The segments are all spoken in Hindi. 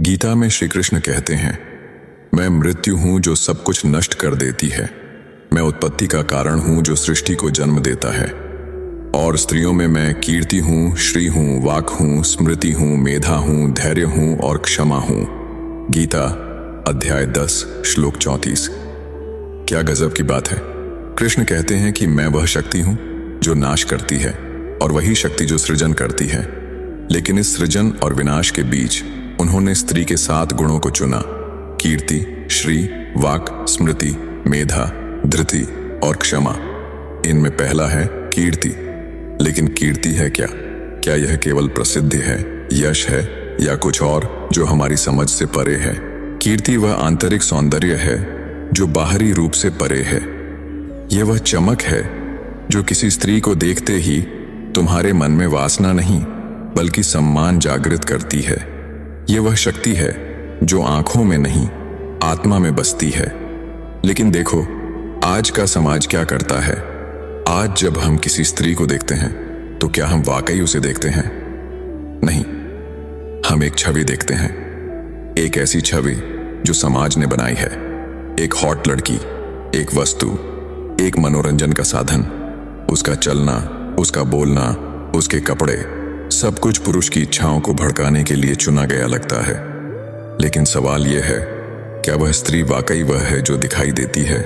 गीता में श्री कृष्ण कहते हैं, मैं मृत्यु हूं जो सब कुछ नष्ट कर देती है। मैं उत्पत्ति का कारण हूं जो सृष्टि को जन्म देता है। और स्त्रियों में मैं कीर्ति हूं, श्री हूं, वाक हूं, स्मृति हूं, मेधा हूं, धैर्य हूं और क्षमा हूं। गीता अध्याय 10 श्लोक 34। क्या गजब की बात है। कृष्ण कहते हैं कि मैं वह शक्ति हूं जो नाश करती है और वही शक्ति जो सृजन करती है। लेकिन इस सृजन और विनाश के बीच उन्होंने स्त्री के 7 गुणों को चुना: कीर्ति, श्री, वाक, स्मृति, मेधा, धृति और क्षमा। इनमें पहला है कीर्ति। लेकिन कीर्ति है क्या? क्या यह केवल प्रसिद्धि है, यश है या कुछ और जो हमारी समझ से परे है? कीर्ति वह आंतरिक सौंदर्य है जो बाहरी रूप से परे है। यह वह चमक है जो किसी स्त्री को देखते ही तुम्हारे मन में वासना नहीं बल्कि सम्मान जागृत करती है। यह वह शक्ति है जो आंखों में नहीं आत्मा में बसती है। लेकिन देखो आज का समाज क्या करता है। आज जब हम किसी स्त्री को देखते हैं तो क्या हम वाकई उसे देखते हैं? नहीं, हम एक छवि देखते हैं। एक ऐसी छवि जो समाज ने बनाई है। एक हॉट लड़की, एक वस्तु, एक मनोरंजन का साधन। उसका चलना, उसका बोलना, उसके कपड़े, सब कुछ पुरुष की इच्छाओं को भड़काने के लिए चुना गया लगता है। लेकिन सवाल यह है, क्या वह स्त्री वाकई वह है जो दिखाई देती है,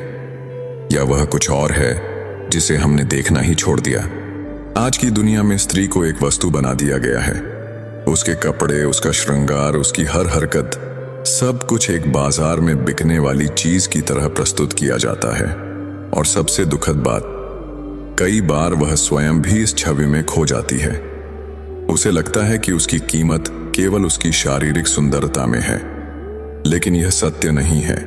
या वह कुछ और है जिसे हमने देखना ही छोड़ दिया? आज की दुनिया में स्त्री को एक वस्तु बना दिया गया है। उसके कपड़े, उसका श्रृंगार, उसकी हर हरकत, सब कुछ एक बाजार में बिकने वाली चीज की तरह प्रस्तुत किया जाता है। और सबसे दुखद बात, कई बार वह स्वयं भी इस छवि में खो जाती है। उसे लगता है कि उसकी कीमत केवल उसकी शारीरिक सुंदरता में है। लेकिन यह सत्य नहीं है।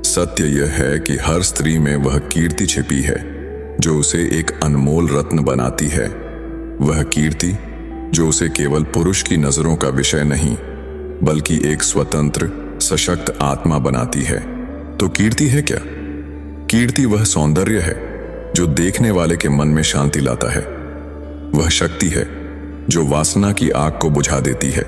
सत्य यह है कि हर स्त्री में वह कीर्ति छिपी है जो उसे एक अनमोल रत्न बनाती है। वह कीर्ति जो उसे केवल पुरुष की नजरों का विषय नहीं बल्कि एक स्वतंत्र, सशक्त आत्मा बनाती है। तो कीर्ति है क्या? कीर्ति वह सौंदर्य है जो देखने वाले के मन में शांति लाता है। वह शक्ति है जो वासना की आग को बुझा देती है।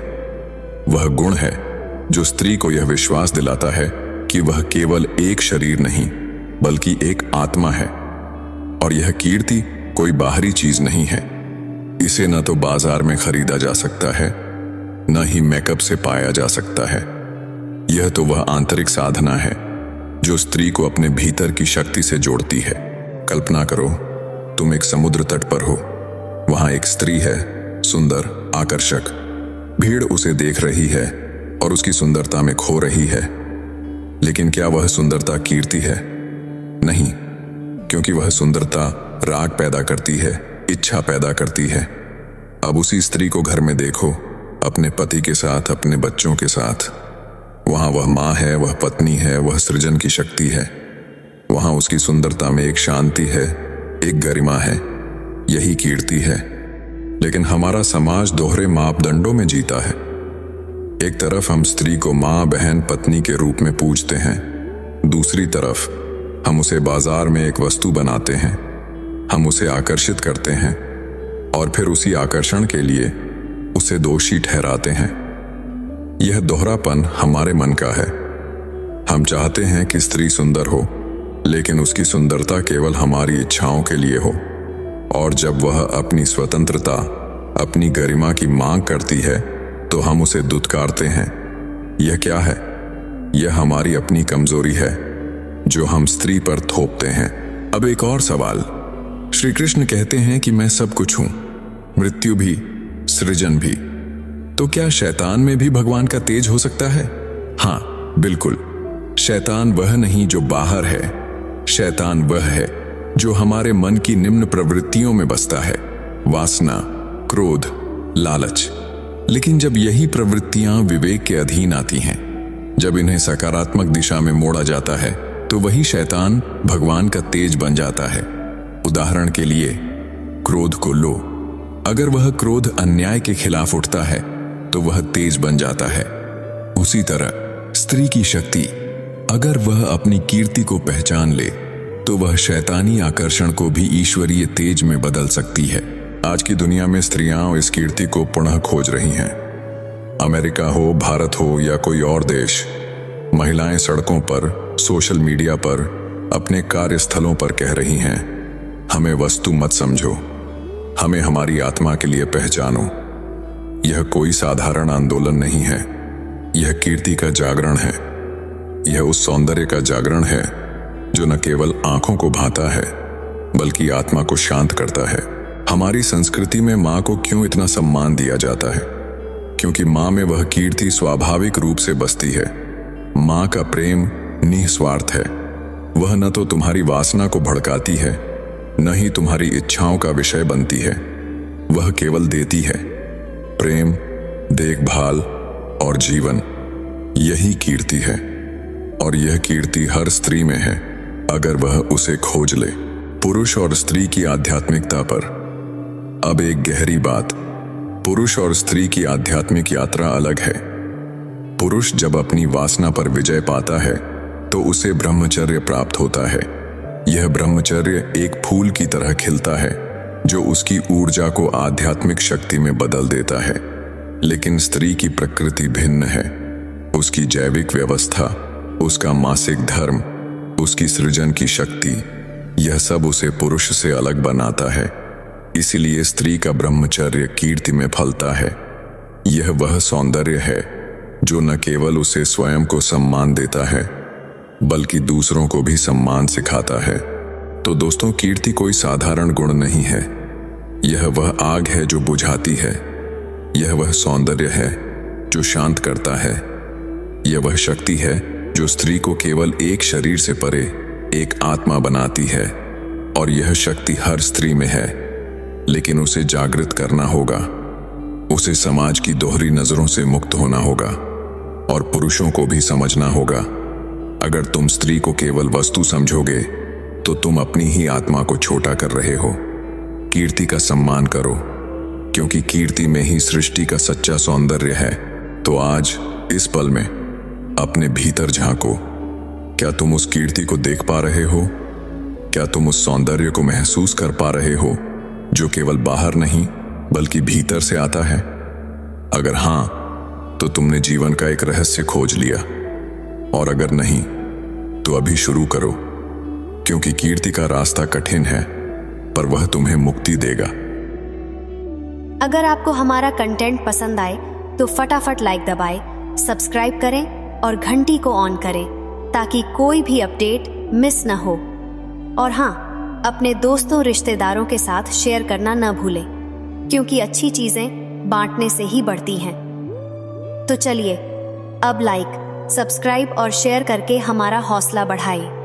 वह गुण है जो स्त्री को यह विश्वास दिलाता है कि वह केवल एक शरीर नहीं बल्कि एक आत्मा है। और यह कीर्ति कोई बाहरी चीज नहीं है। इसे न तो बाजार में खरीदा जा सकता है, न ही मेकअप से पाया जा सकता है। यह तो वह आंतरिक साधना है जो स्त्री को अपने भीतर की शक्ति से जोड़ती है। कल्पना करो, तुम एक समुद्र तट पर हो। वहां एक स्त्री है, सुंदर, आकर्षक। भीड़ उसे देख रही है और उसकी सुंदरता में खो रही है। लेकिन क्या वह सुंदरता कीर्ति है? नहीं, क्योंकि वह सुंदरता राग पैदा करती है, इच्छा पैदा करती है। अब उसी स्त्री को घर में देखो, अपने पति के साथ, अपने बच्चों के साथ। वहां वह माँ है, वह पत्नी है, वह सृजन की शक्ति है। वहां उसकी सुंदरता में एक शांति है, एक गरिमा है। यही कीर्ति है। लेकिन हमारा समाज दोहरे मापदंडों में जीता है। एक तरफ हम स्त्री को माँ, बहन, पत्नी के रूप में पूजते हैं। दूसरी तरफ हम उसे बाजार में एक वस्तु बनाते हैं। हम उसे आकर्षित करते हैं और फिर उसी आकर्षण के लिए उसे दोषी ठहराते हैं। यह दोहरापन हमारे मन का है। हम चाहते हैं कि स्त्री सुंदर हो, लेकिन उसकी सुंदरता केवल हमारी इच्छाओं के लिए हो। और जब वह अपनी स्वतंत्रता, अपनी गरिमा की मांग करती है तो हम उसे दुत्कारते हैं। यह क्या है? यह हमारी अपनी कमजोरी है जो हम स्त्री पर थोपते हैं। अब एक और सवाल। श्री कृष्ण कहते हैं कि मैं सब कुछ हूं, मृत्यु भी, सृजन भी। तो क्या शैतान में भी भगवान का तेज हो सकता है? हाँ, बिल्कुल। शैतान वह नहीं जो बाहर है। शैतान वह है जो हमारे मन की निम्न प्रवृत्तियों में बसता है: वासना, क्रोध, लालच। लेकिन जब यही प्रवृत्तियां विवेक के अधीन आती हैं, जब इन्हें सकारात्मक दिशा में मोड़ा जाता है, तो वही शैतान भगवान का तेज बन जाता है। उदाहरण के लिए, क्रोध को लो। अगर वह क्रोध अन्याय के खिलाफ उठता है तो वह तेज बन जाता है। उसी तरह स्त्री की शक्ति, अगर वह अपनी कीर्ति को पहचान ले तो वह शैतानी आकर्षण को भी ईश्वरीय तेज में बदल सकती है। आज की दुनिया में स्त्रियां इस कीर्ति को पुनः खोज रही हैं। अमेरिका हो, भारत हो या कोई और देश, महिलाएं सड़कों पर, सोशल मीडिया पर, अपने कार्यस्थलों पर कह रही हैं, हमें वस्तु मत समझो, हमें हमारी आत्मा के लिए पहचानो। यह कोई साधारण आंदोलन नहीं है, यह कीर्ति का जागरण है। यह उस सौंदर्य का जागरण है जो न केवल आंखों को भाता है बल्कि आत्मा को शांत करता है। हमारी संस्कृति में माँ को क्यों इतना सम्मान दिया जाता है? क्योंकि माँ में वह कीर्ति स्वाभाविक रूप से बसती है। माँ का प्रेम निस्वार्थ है। वह न तो तुम्हारी वासना को भड़काती है, न ही तुम्हारी इच्छाओं का विषय बनती है। वह केवल देती है, प्रेम, देखभाल और जीवन। यही कीर्ति है, और यह कीर्ति हर स्त्री में है अगर वह उसे खोज ले। पुरुष और स्त्री की आध्यात्मिकता पर अब एक गहरी बात। पुरुष और स्त्री की आध्यात्मिक यात्रा अलग है। पुरुष जब अपनी वासना पर विजय पाता है तो उसे ब्रह्मचर्य प्राप्त होता है। यह ब्रह्मचर्य एक फूल की तरह खिलता है जो उसकी ऊर्जा को आध्यात्मिक शक्ति में बदल देता है। लेकिन स्त्री की प्रकृति भिन्न है। उसकी जैविक व्यवस्था, उसका मासिक धर्म, उसकी सृजन की शक्ति, यह सब उसे पुरुष से अलग बनाता है। इसीलिए स्त्री का ब्रह्मचर्य कीर्ति में फलता है। यह वह सौंदर्य है जो न केवल उसे स्वयं को सम्मान देता है बल्कि दूसरों को भी सम्मान सिखाता है। तो दोस्तों, कीर्ति कोई साधारण गुण नहीं है। यह वह आग है जो बुझाती है। यह वह सौंदर्य है जो शांत करता है। यह वह शक्ति है जो स्त्री को केवल एक शरीर से परे एक आत्मा बनाती है। और यह शक्ति हर स्त्री में है, लेकिन उसे जागृत करना होगा। उसे समाज की दोहरी नजरों से मुक्त होना होगा और पुरुषों को भी समझना होगा। अगर तुम स्त्री को केवल वस्तु समझोगे तो तुम अपनी ही आत्मा को छोटा कर रहे हो। कीर्ति का सम्मान करो, क्योंकि कीर्ति में ही सृष्टि का सच्चा सौंदर्य है। तो आज इस पल में अपने भीतर झांको। क्या तुम उस कीर्ति को देख पा रहे हो? क्या तुम उस सौंदर्य को महसूस कर पा रहे हो जो केवल बाहर नहीं बल्कि भीतर से आता है? अगर हां, तो तुमने जीवन का एक रहस्य खोज लिया, और अगर नहीं तो अभी शुरू करो, क्योंकि कीर्ति का रास्ता कठिन है पर वह तुम्हें मुक्ति देगा। अगर आपको हमारा कंटेंट पसंद आए तो फटाफट लाइक दबाएं, सब्सक्राइब करें और घंटी को ऑन करें ताकि कोई भी अपडेट मिस न हो। और हाँ, अपने दोस्तों रिश्तेदारों के साथ शेयर करना न भूलें, क्योंकि अच्छी चीजें बांटने से ही बढ़ती हैं। तो चलिए अब लाइक, सब्सक्राइब और शेयर करके हमारा हौसला बढ़ाएं।